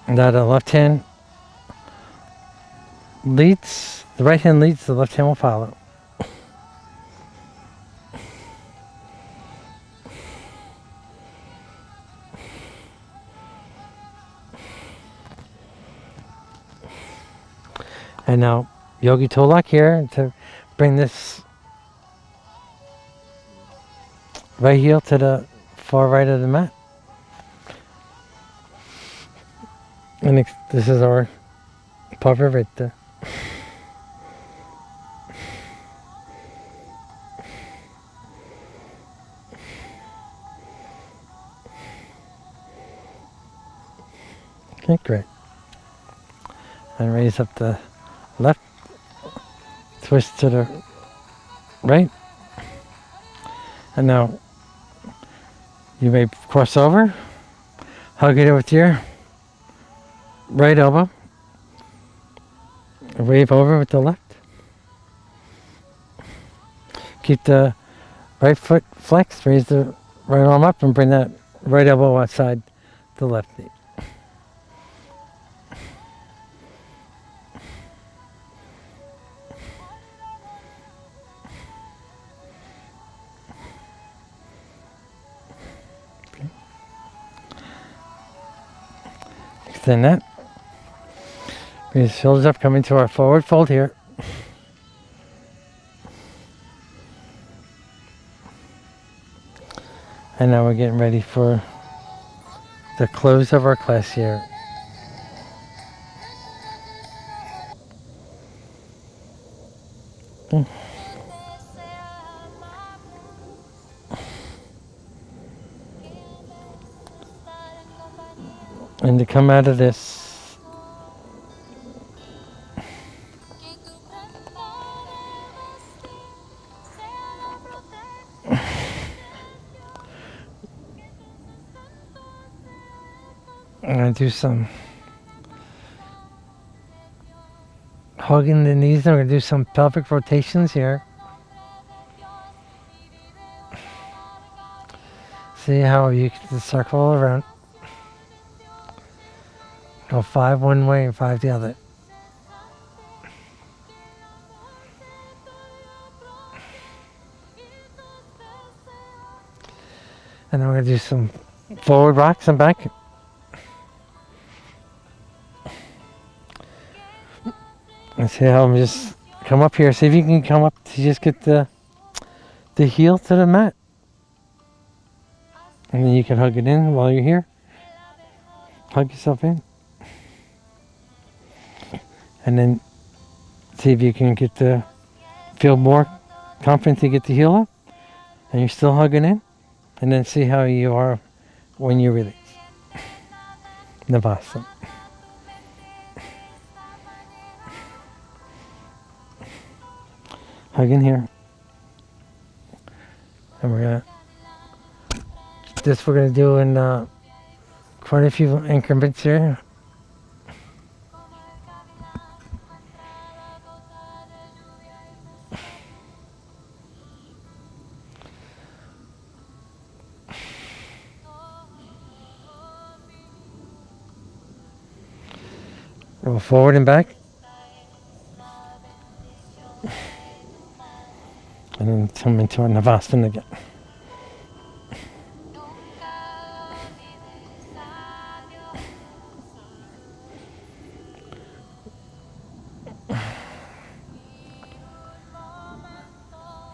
That left hand leads, the right hand leads, the left hand will follow. And now Yogi toe lock here to bring this right heel to the far right of the mat. And this is our pupper right there. Okay, great. And raise up the left, twist to the right. And now you may cross over, hug it with your right elbow, wave over with the left. Keep the right foot flexed, raise the right arm up and bring that right elbow outside the left knee. Okay. Extend that. Bring the shoulders up, come into our forward fold here. And now we're getting ready for the close of our class here. And to come out of this, I'm going to do some hugging the knees. I'm going to do some pelvic rotations here. See how you can circle around. Go 5 one way and 5 the other. And then we're going to do some forward rocks and back. And see how I'm just come up here. See if you can come up to just get the heel to the mat. And then you can hug it in while you're here. Hug yourself in. And then see if you can get feel more confident to get the heel up. And you're still hugging in. And then see how you are when you release. Navasana. Hug in here. And we're gonna do in quite a few increments here. Roll forward and back. And then come into our Navasana again.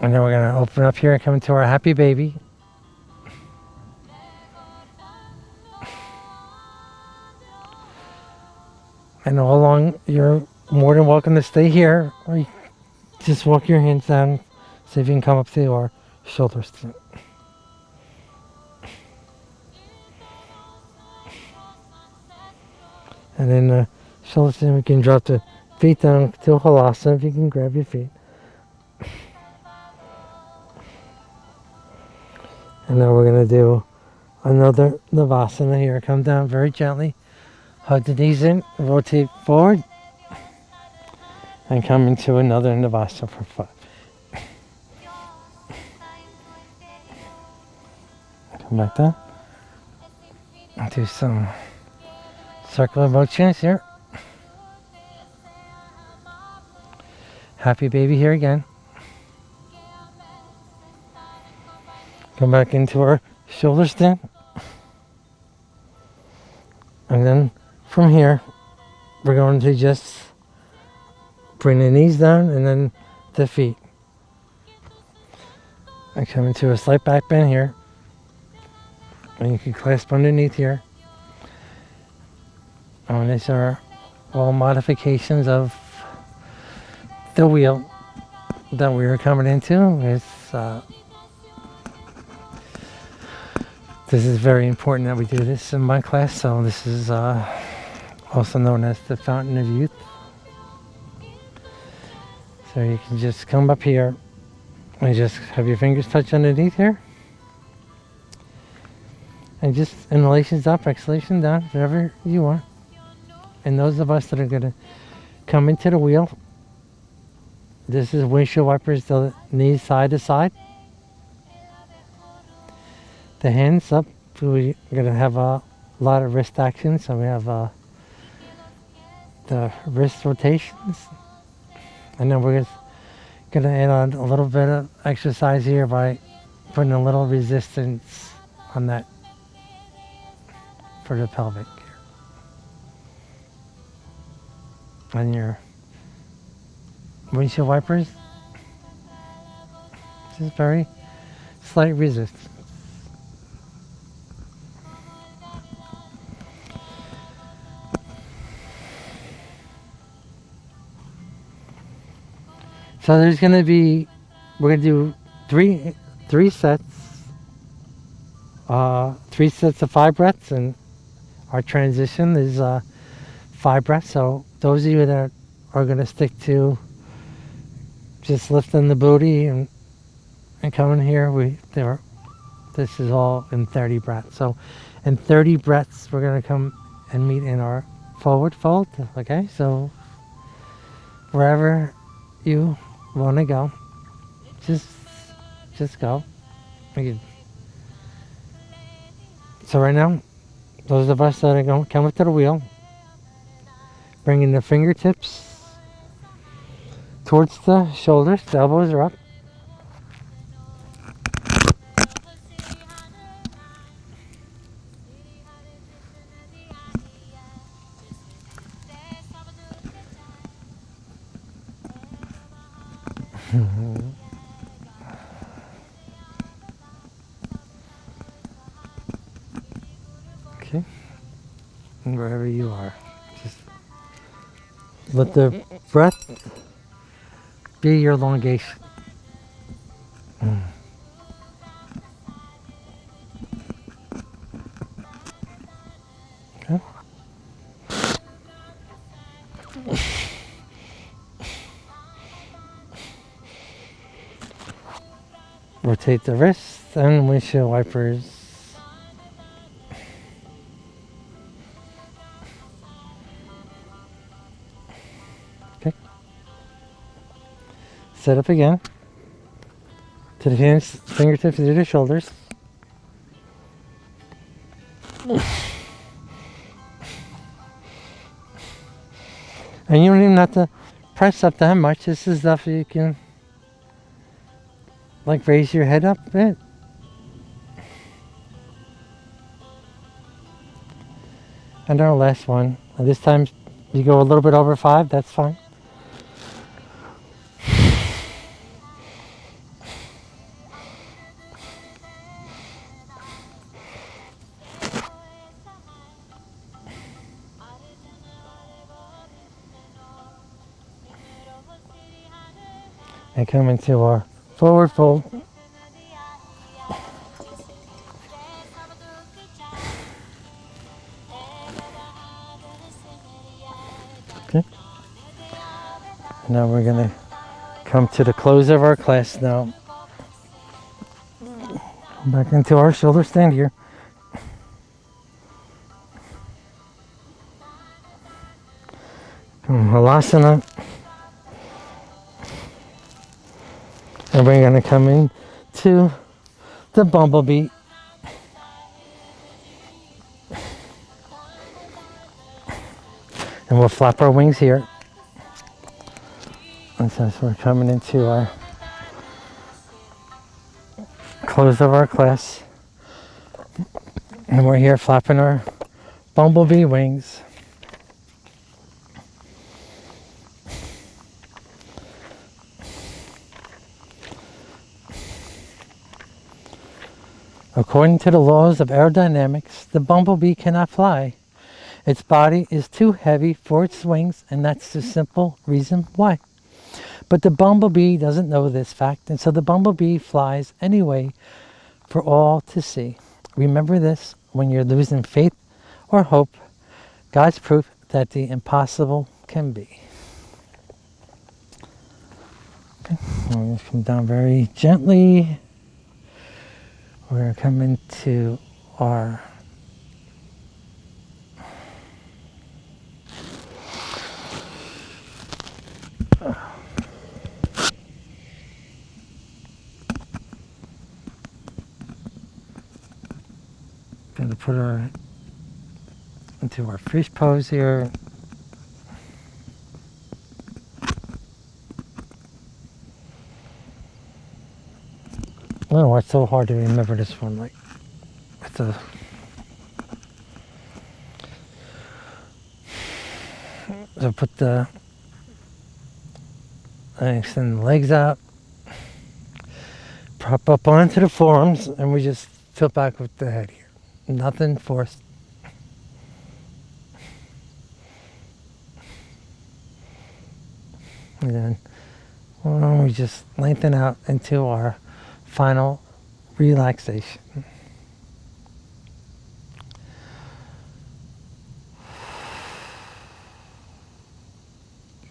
And then we're going to open up here and come into our happy baby. And all along, you're more than welcome to stay here, or you just walk your hands down, see if you can come up to our shoulders. And then the shoulders, we can drop the feet down to Halasana if you can grab your feet. And now we're going to do another Navasana here. Come down very gently. Hug the knees in, rotate forward, and come into another Navasana for 5. Come back down. And do some circular motions here. Happy baby here again. Come back into our shoulder stand. And then from here, we're going to just bring the knees down and then the feet. And come into a slight back bend here. And you can clasp underneath here. And these are all modifications of the wheel that we are coming into. This is very important that we do this in my class. So this is also known as the Fountain of Youth. So you can just come up here and just have your fingers touch underneath here. And just inhalations up, exhalations down, whatever you want. And those of us that are going to come into the wheel, this is windshield wipers, the knees side to side. The hands up we're gonna have a lot of wrist action. So we have the wrist rotations, and then we're gonna add on a little bit of exercise here by putting a little resistance on that for the pelvic here. And your windshield wipers, just very slight resistance. So there's gonna be, we're gonna do three sets, 3 sets of 5 breaths, and our transition is 5 breaths. So those of you that are gonna stick to just lifting the booty and coming here, this is all in 30 breaths. So in 30 breaths, we're gonna come and meet in our forward fold. Okay, so wherever you want to go, just go. So right now, those of us that are going come up to the wheel, bringing the fingertips towards the shoulders, the elbows are up. Okay, and wherever you are, just let the breath be your elongation. Okay. Rotate the wrists and windshield wipers. Okay. Set up again. To the hands, fingertips to the shoulders. And you don't even have to press up that much. This is stuff you can like raise your head up a bit. And our last one. And this time you go a little bit over 5, that's fine. And come into our forward fold. Okay. Now we're going to come to the close of our class now. Back into our shoulder stand here. Halasana. And we're going to come in to the bumblebee. And we'll flap our wings here. And since we're coming into our close of our class, and we're here flapping our bumblebee wings. According to the laws of aerodynamics, the bumblebee cannot fly. Its body is too heavy for its wings, and that's the simple reason why. But the bumblebee doesn't know this fact, and so the bumblebee flies anyway for all to see. Remember this when you're losing faith or hope. God's proof that the impossible can be. Okay, we're going to come down very gently. We're going to come into our going to put her into our fish pose here. Oh, it's so hard to remember this one. Like, it's a... So put the... extend the legs out. Prop up onto the forearms, and we just tilt back with the head here. Nothing forced. And then we just lengthen out into our final relaxation.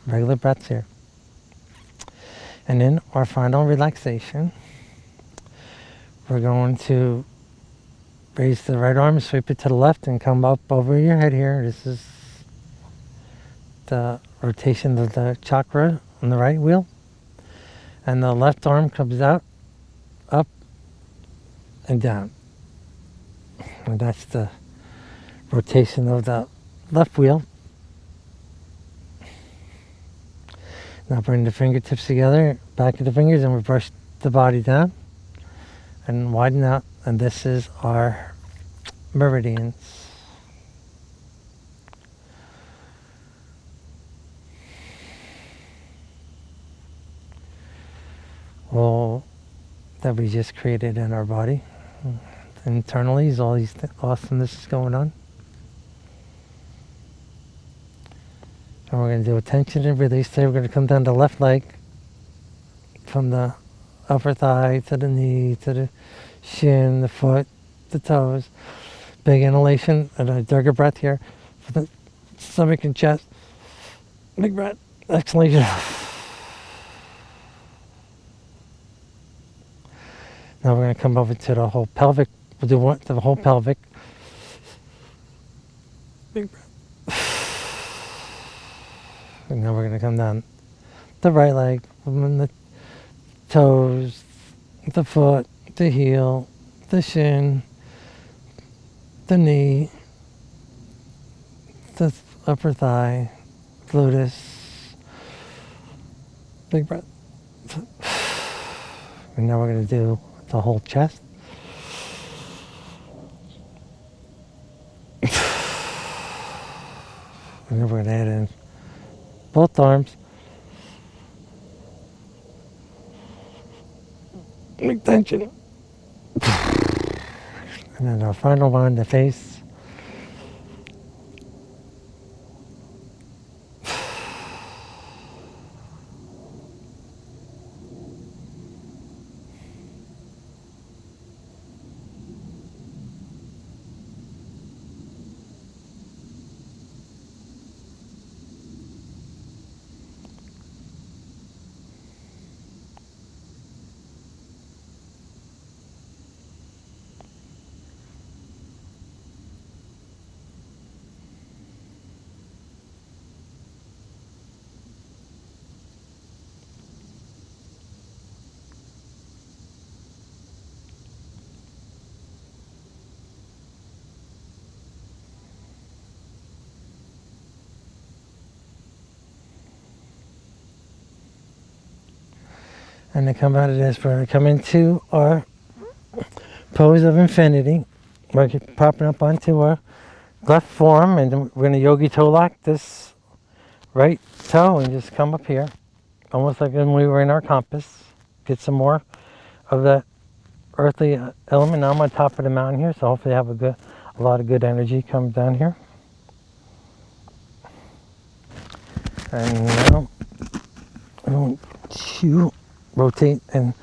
Regular breaths here. And in our final relaxation, we're going to raise the right arm, sweep it to the left, and come up over your head here. This is the rotation of the chakra on the right wheel. And the left arm comes out, up, and down. And that's the rotation of the left wheel. Now bring the fingertips together, back of the fingers, and we brush the body down and widen out. And this is our meridians. Well, that we just created in our body. Internally is all these awesomeness is going on. And we're going to do a tension and release. Today we're going to come down the left leg from the upper thigh to the knee, to the shin, the foot, the toes. Big inhalation and a dirga breath here for the stomach and chest. Big breath, exhalation. Now we're going to come over to the whole pelvic. We'll do one, the whole pelvic. Big breath. And now we're going to come down the right leg, from the toes, the foot, the heel, the shin, the knee, the upper thigh, gluteus. Big breath. And now we're going to do the whole chest. And then we're going to add in both arms. Big tension. And then our final one, the face. And then come out of this, we're going to come into our pose of infinity. We're popping up onto our left forearm, and then we're going to yogi toe lock this right toe and just come up here. Almost like when we were in our compass. Get some more of that earthly element. Now I'm on top of the mountain here, so hopefully I have a lot of good energy come down here. And now I want to rotate and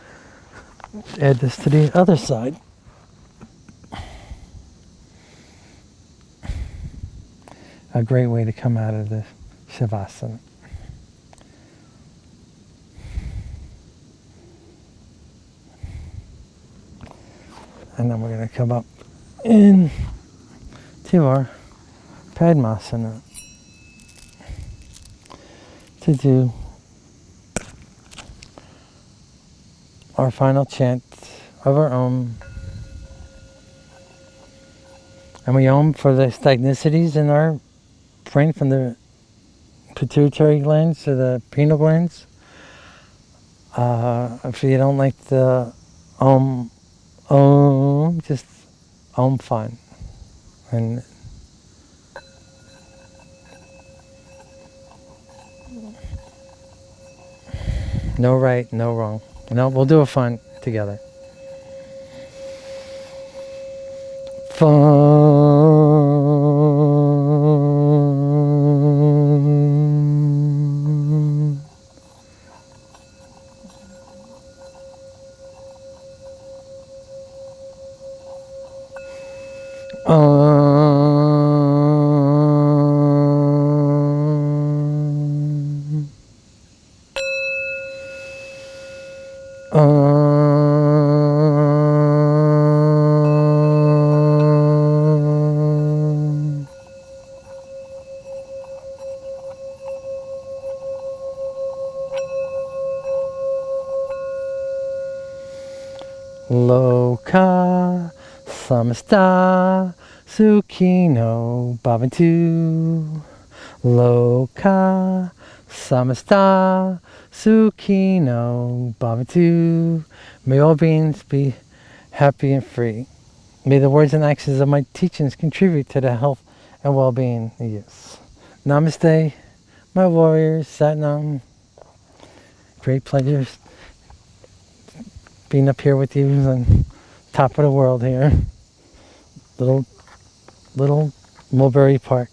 add this to the other side. A great way to come out of the Shavasana. And then we're going to come up in to our Padmasana to do our final chant of our Om. And we Om for the stagnicities in our brain from the pituitary glands to the pineal glands. If you don't like the just fine. And no right, no wrong. No, we'll do a fun together. Fun. Loka samasta sukhino bhavantu. Loka samasta sukhino bhavantu. May all beings be happy and free. May the words and actions of my teachings contribute to the health and well-being. Yes. Namaste, my warriors. Satnam. Great pleasure being up here with you on top of the world here. Little Mulberry Park.